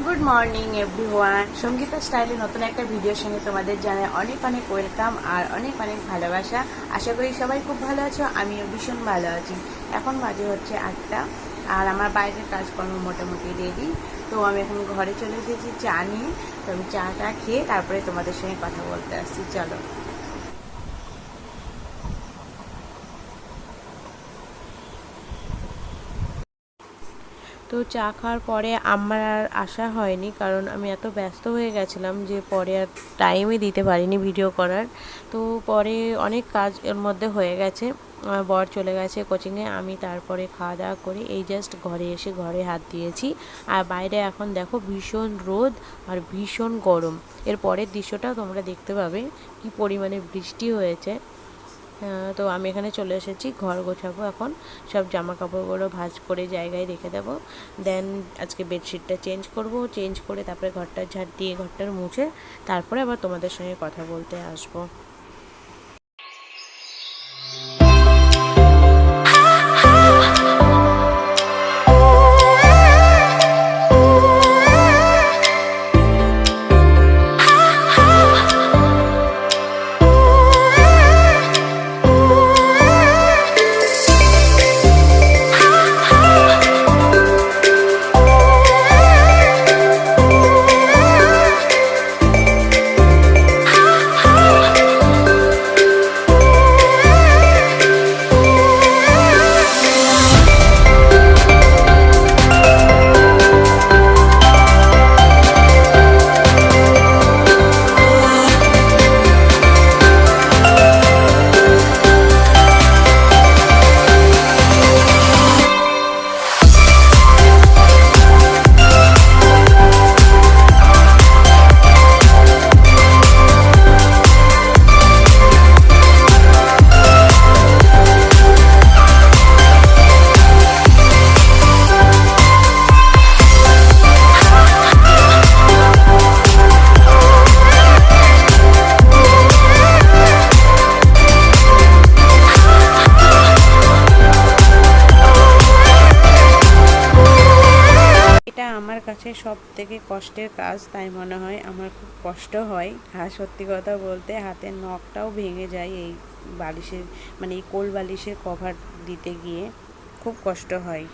Good morning everyone, Sangeeta স্টাইলে নতুন একটা ভিডিওর সঙ্গে তোমাদের জানাই অনেক অনেক ওয়েলকাম আর অনেক অনেক ভালোবাসা। আশা করি সবাই খুব ভালো আছো, আমিও ভীষণ ভালো আছি। এখন বাজে হচ্ছে 8টা আর আমার বাইরের কাজকর্ম মোটামুটি রেডি। তো আমি এখন ঘরে চলে এসেছি চা নিয়ে। তো আমি চাটা খেয়ে তারপরে তোমাদের সঙ্গে কথা বলতে আসছি, চলো। তো চা খাওয়ার পরে আমার আর আসা হয়নি, কারণ আমি এত ব্যস্ত হয়ে গেছিলাম যে পরে আর টাইমই দিতে পারিনি ভিডিও করার। তো পরে অনেক কাজ এর মধ্যে হয়ে গেছে। আমার বর চলে গেছে কোচিংয়ে, আমি তারপরে খাওয়া দাওয়া করে এই জাস্ট ঘরে এসে ঘরে হাত দিয়েছি। আর বাইরে এখন দেখো ভীষণ রোদ আর ভীষণ গরম। এর পরের দৃশ্যটাও তোমরা দেখতে পাবে কি পরিমাণে বৃষ্টি হয়েছে। তো আমি এখানে চলে এসেছি, ঘর গোছাবো এখন। সব জামা কাপড়গুলো ভাঁজ করে জায়গায় রেখে দেবো। দেন আজকে বেডশিটটা চেঞ্জ করব, চেঞ্জ করে তারপরে ঘরটা ঝাড় দিয়ে ঘরটার মুছে তারপরে আবার তোমাদের সঙ্গে কথা বলতে আসবো। আমার কাছে সব থেকে কষ্টের কাজ, তাই মনে হয় আমার খুব কষ্ট হয়। আর সত্যি কথা বলতে হাতের নখটাও ভেঙে যায় এই বালিশের, মানে এই কোল বালিশের কভার দিতে গিয়ে খুব কষ্ট হয়।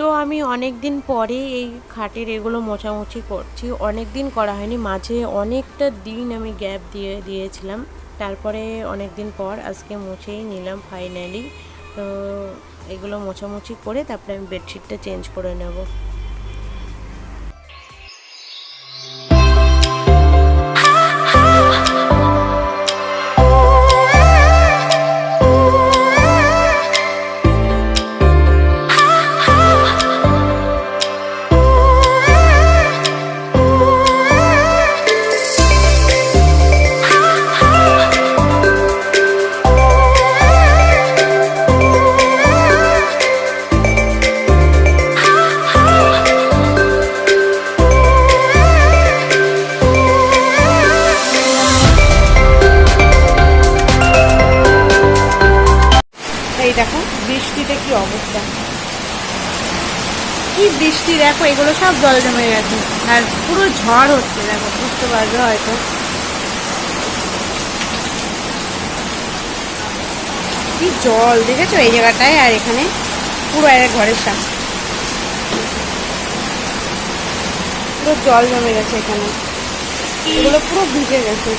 তো আমি অনেক দিন পরে এই খাটের এগুলো মোছামুছি করছি, অনেক দিন করা হয়নি, মাঝে অনেকটা দিন আমি গ্যাপ দিয়েছিলাম। তারপরে অনেক দিন পর আজকে মুছেই নিলাম ফাইনালি। তো এগুলো মোছামুছি করে তারপরে আমি বেডশিটটা চেঞ্জ করে নেব। এই দেখো বৃষ্টিতে কি অবস্থা, কি বৃষ্টি দেখো, এগুলো সব জল জমে গেছে আর পুরো ঝড় হচ্ছে, দেখো বুঝতে পারবে হয়তো। কি জল দেখেছো এই জায়গাটায়, আর এখানে পুরো এক ঘরের সামনে পুরো জল জমে গেছে, এখানে এগুলো পুরো ভিজে গেছে।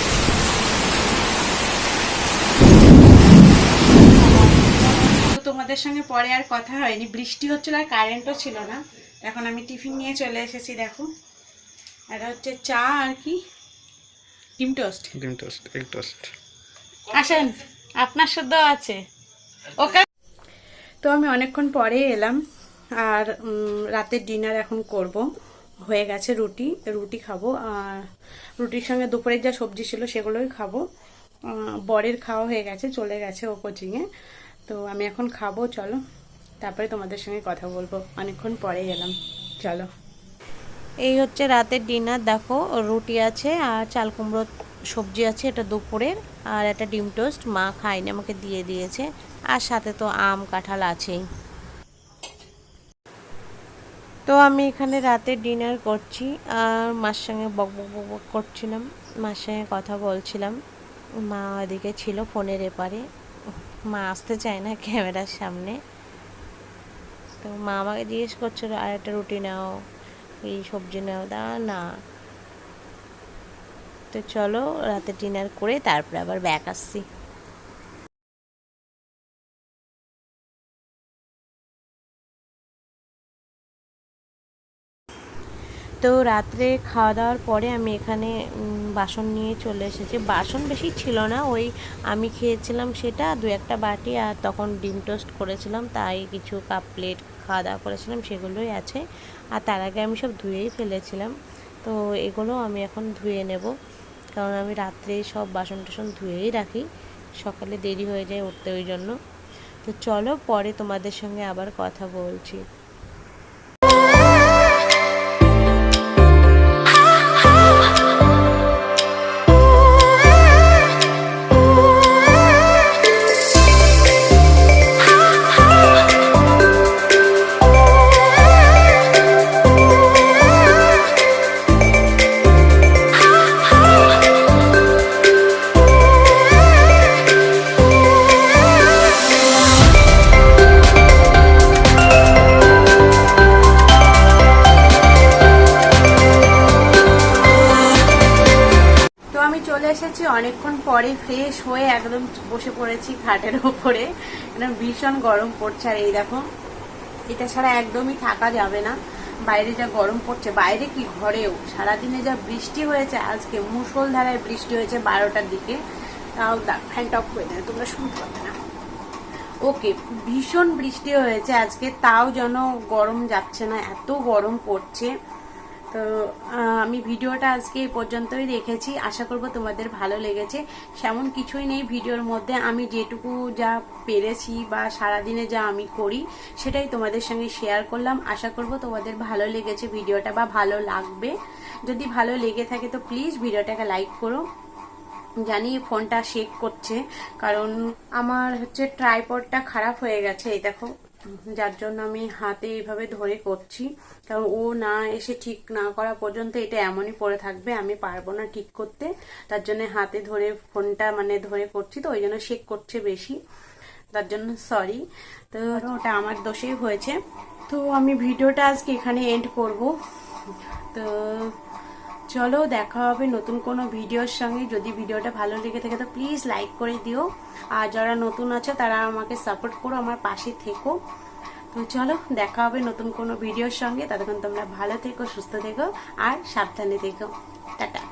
তোমাদের সঙ্গে পরে আর কথা হয়নি, বৃষ্টি হচ্ছিল আর কারেন্টও ছিল না। এখন আমি টিফিন নিয়ে চলে এসেছি, দেখো এটা হচ্ছে চা আর কি ডিম টোস্ট, এগ টোস্ট। আসেন, আপনার শুদ্ধ আছে ওকে। তো আমি অনেকক্ষণ পরে এলাম আর রাতের ডিনার এখন করব। হয়ে গেছে রুটি খাবো, আর রুটির সঙ্গে দুপুরের যা সবজি ছিল সেগুলোই খাবো। বরের খাওয়া হয়ে গেছে, চলে গেছে ও কোচিংয়ে। তো আমি এখন খাবো, চলো তারপরে তোমাদের সঙ্গে কথা বলবো, অনেকক্ষণ পরে এলাম, চলো। এই হচ্ছে রাতের ডিনার, দেখো রুটি আছে আর চাল কুমড়ো সবজি আছে, এটা দুপুরের। আর একটা ডিম টোস্ট, মা খায়নি, আমাকে দিয়ে দিয়েছে। আর সাথে তো আম কাঁঠাল আছেই। তো আমি এখানে রাতে ডিনার করছি আর মার সঙ্গে বক বক বক বক করছিলাম, মার সঙ্গে কথা বলছিলাম। মা ওদিকে ছিল ফোনের এপারে, মা আসতে চায় না ক্যামেরার সামনে। তো মা আমাকে জিজ্ঞেস করছিল আর একটা রুটি নাও, এই সবজি নাও, দা না। তো চলো রাতে ডিনার করে তারপরে আবার ব্যাক আসছি। তো রাত্রে খাওয়া দাওয়ার পরে আমি এখানে বাসন নিয়ে চলে এসেছি। বাসন বেশি ছিল না, ওই আমি খেয়েছিলাম সেটা, দু একটা বাটি, আর তখন ডিম টোস্ট করেছিলাম, তাই কিছু কাপ প্লেট খাওয়া দাওয়া করেছিলাম, সেগুলোই আছে। আর তার আগে আমি সব ধুয়েই ফেলেছিলাম। তো এগুলো আমি এখন ধুয়ে নেব, কারণ আমি রাত্রে সব বাসন টাসন ধুয়েই রাখি, সকালে দেরি হয়ে যায় উঠতে, ওই জন্য। তো চলো পরে তোমাদের সঙ্গে আবার কথা বলছি। চলে এসেছি অনেকক্ষণ পরে, ফ্রেশ হয়ে একদম বসে পড়েছি খাটের ওপরে। ভীষণ গরম পড়ছে, আর এই দেখো এটা ছাড়া একদমই থাকা যাবে না, বাইরে যা গরম পড়ছে, বাইরে কি ঘরেও। সারাদিনে যা বৃষ্টি হয়েছে আজকে, মুষলধারায় বৃষ্টি হয়েছে 12টার দিকে, তাও ফ্যানটা অফ করে দেয়, তোমরা শুনতে পাবে না। ওকে, ভীষণ বৃষ্টি হয়েছে আজকে, তাও যেন গরম যাচ্ছে না, এত গরম পড়ছে। তো আমি ভিডিওটা আজকে এই পর্যন্তই রেখেছি, আশা করব তোমাদের ভালো লেগেছে। সেমন কিছুই নেই ভিডিওর মধ্যে, আমি যেটুকু যা পেরেছি বা সারাদিনে যা আমি করি সেটাই তোমাদের সঙ্গে শেয়ার করলাম। আশা করব তোমাদের ভালো লেগেছে ভিডিওটা বা ভালো লাগবে। যদি ভালো লেগে থাকে তো প্লিজ ভিডিওটাকে লাইক করো। জানি ফোনটা শেক করছে, কারণ আমার হচ্ছে ট্রাইপডটা খারাপ হয়ে গেছে, এই দেখো, যার জন্য আমি হাতে এইভাবে ধরে করছি, কারণ ও না এসে ঠিক না করা পর্যন্ত এটা এমনই পড়ে থাকবে, আমি পারবো না ঠিক করতে। তার জন্য হাতে ধরে ফোনটা ধরে করছি, তো ওই জন্য শেক করছে বেশি, তার জন্য সরি। তো ওটা আমার দোষেই হয়েছে। তো আমি ভিডিওটা আজকে এখানে এন্ড করব। তো চলো দেখা হবে নতুন কোনো ভিডিওর সঙ্গে। যদি ভিডিওটা ভালো লেগে থাকে তো প্লিজ লাইক করে দিও, আর যারা নতুন আছে তারা আমাকে সাপোর্ট করো, আমার পাশে থেকো। তো চলো দেখা হবে নতুন কোনো ভিডিওর সঙ্গে, ততক্ষণ তোমরা ভালো থেকো, সুস্থ থেকো আর সাবধানে থেকো। টাটা।